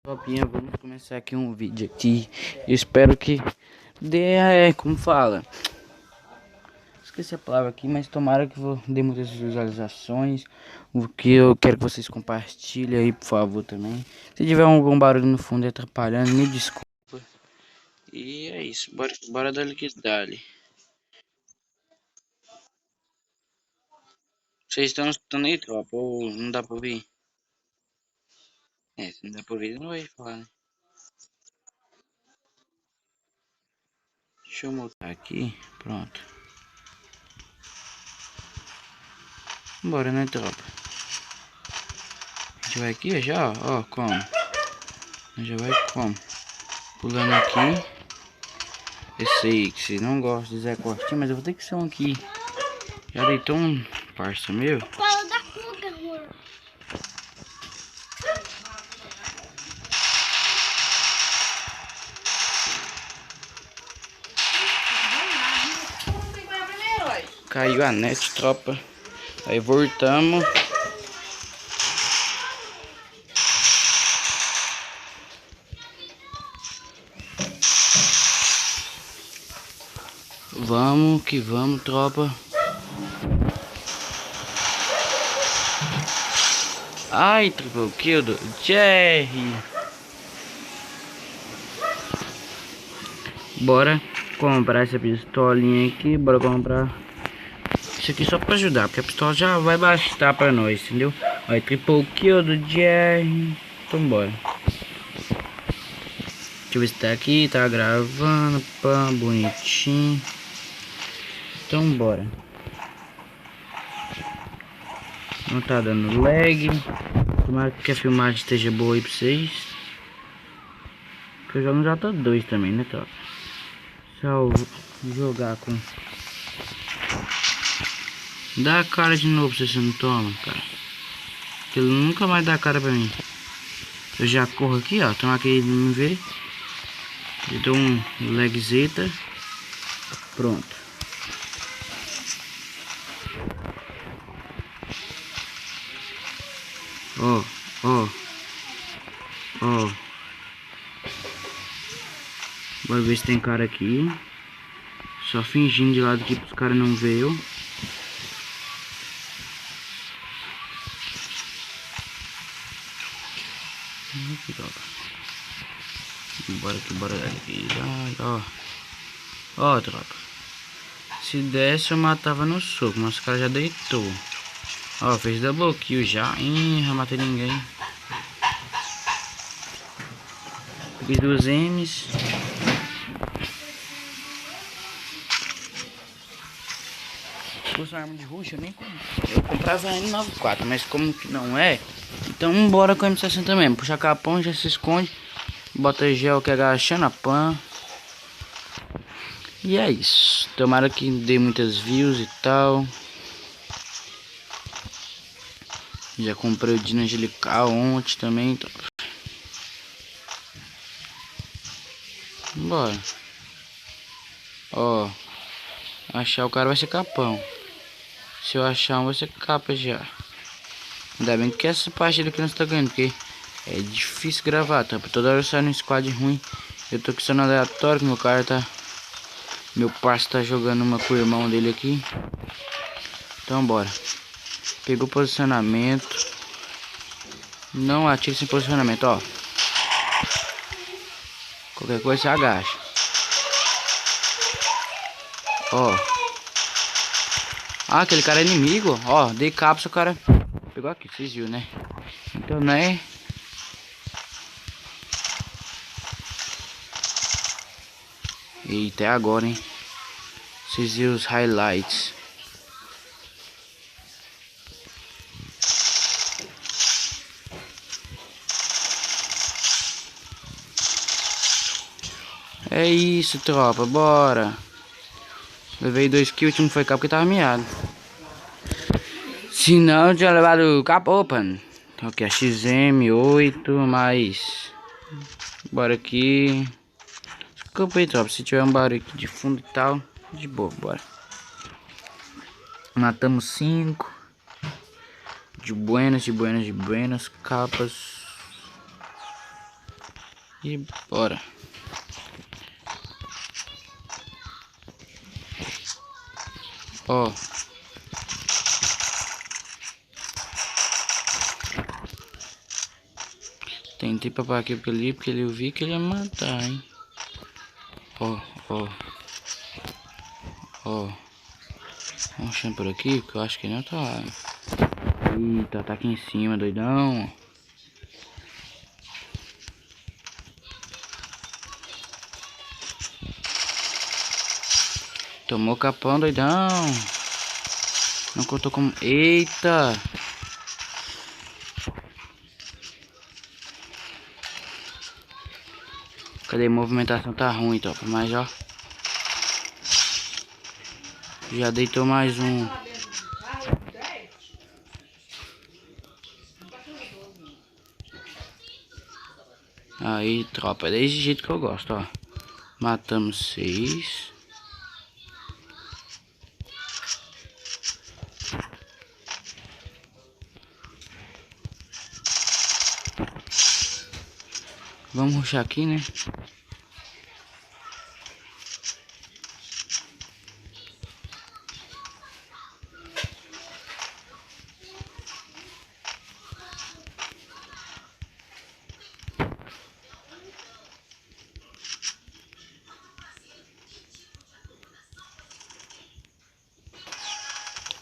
Tropinha, vamos começar aqui um vídeo aqui. Eu espero que dê, como fala? Esqueci a palavra aqui, mas tomara que dê muitas visualizações. O que eu quero que vocês compartilhem aí, por favor, também. Se tiver algum barulho no fundo atrapalhando, me desculpa. E é isso, bora dar que dale. Vocês estão escutando aí, tropa? Ou não dá pra ouvir? Se não dá pra ouvir, não vai falar, né? Deixa eu montar aqui, pronto. Bora, né, tropa? A gente vai aqui já, ó, como? Já vai como? Pulando aqui. Esse aí, que você não gosta de Zé Cortinho, mas eu vou ter que ser um aqui. Já deitou um parça meu? Fala da cuca, amor. Caiu a net, tropa. Aí voltamos. Vamos que vamos, tropa. Ai, triple kill do Jerry. Bora comprar essa pistolinha aqui. Bora comprar isso aqui só pra ajudar, porque a pistola já vai bastar pra nós, entendeu? Olha, triple kill do Jerry. Então bora. Deixa eu ver se tá aqui, tá gravando, pá, bonitinho. Então bora. Não tá dando lag. Tomara que a filmagem esteja boa aí pra vocês. Porque eu jogo no J2 também, né, tropa? Só jogar com... Dá a cara de novo se você não toma, cara. Porque ele nunca mais dá a cara pra mim. Eu já corro aqui, ó. Tomara que ele não me vê. Eu dou um lagzeta. Pronto. Ó, ó. Ó. Bora ver se tem cara aqui. Só fingindo de lado aqui pros caras não verem eu. Bora aqui, bora aqui. Ó. Ó, tropa. Se desse eu matava no soco, mas o cara já deitou. Ó, fez double kill já. Ih, não matei ninguém. Peguei 2 M's. Se fosse uma arma de rush, eu nem comprava a N94, mas como que não é, então bora com a M60 mesmo. Puxa capão, já se esconde. Bota gel que agachando a pan. E é isso. Tomara que dê muitas views e tal. Já comprei o Dino Angelical ontem também. Então... Bora. Ó. Achar o cara vai ser capão. Se eu achar um vai ser capa já. Ainda bem que essa partida aqui não está ganhando, porque é difícil gravar, tá? Toda hora sai um squad ruim. Eu tô aqui só no aleatório, que meu cara tá... Meu parceiro tá jogando uma com o irmão dele aqui. Então bora. Pegou posicionamento. Não atire sem posicionamento, ó. Qualquer coisa você agacha. Ó. Ah, aquele cara é inimigo. Ó, dei cápsula, o cara pegou aqui, vocês viram, né? Então, né? Eita, é agora, hein? Vocês viram os highlights. É isso, tropa, bora. Levei 2 kills, o último foi cabo porque tava miado. Se não, eu tinha levado o cabo. Opa, então aqui a XM8, mais. Bora aqui. Desculpa aí, tropa, se tiver um barulho aqui de fundo e tal, de boa, bora. Matamos 5. De buenas, capas. E bora. Ó. Tentei papar aqui porque ele eu vi que ele ia matar, hein. Ó, ó. Ó. Vamos chamar por aqui, que eu acho que não tá. Eita, tá aqui em cima, doidão. Tomou capão, doidão. Não contou como... Eita. Cadê? A movimentação tá ruim, topa. Mas ó. Já deitou mais um. Aí, tropa. É desse jeito que eu gosto, ó. Matamos 6. Vamos rushar aqui, né?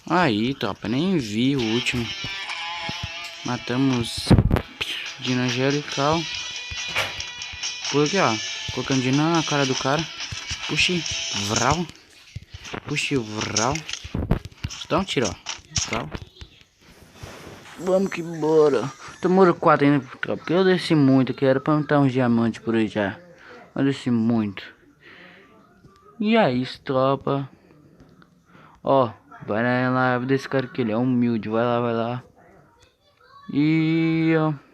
Aí, tropa. Nem vi o último. Matamos Dino Angelical. Por aqui, ó. Colocando Dino na cara do cara. Puxe, vral. Puxe, vral. Dá um tiro, ó. Vral. Vamos que bora. Tomou 4 ainda, tropa. Porque eu desci muito aqui. Era pra não estar uns diamantes por aí já. Eu desci muito. E é isso, tropa. Ó, vai na live desse cara que ele é humilde. Vai lá, vai lá. E ó.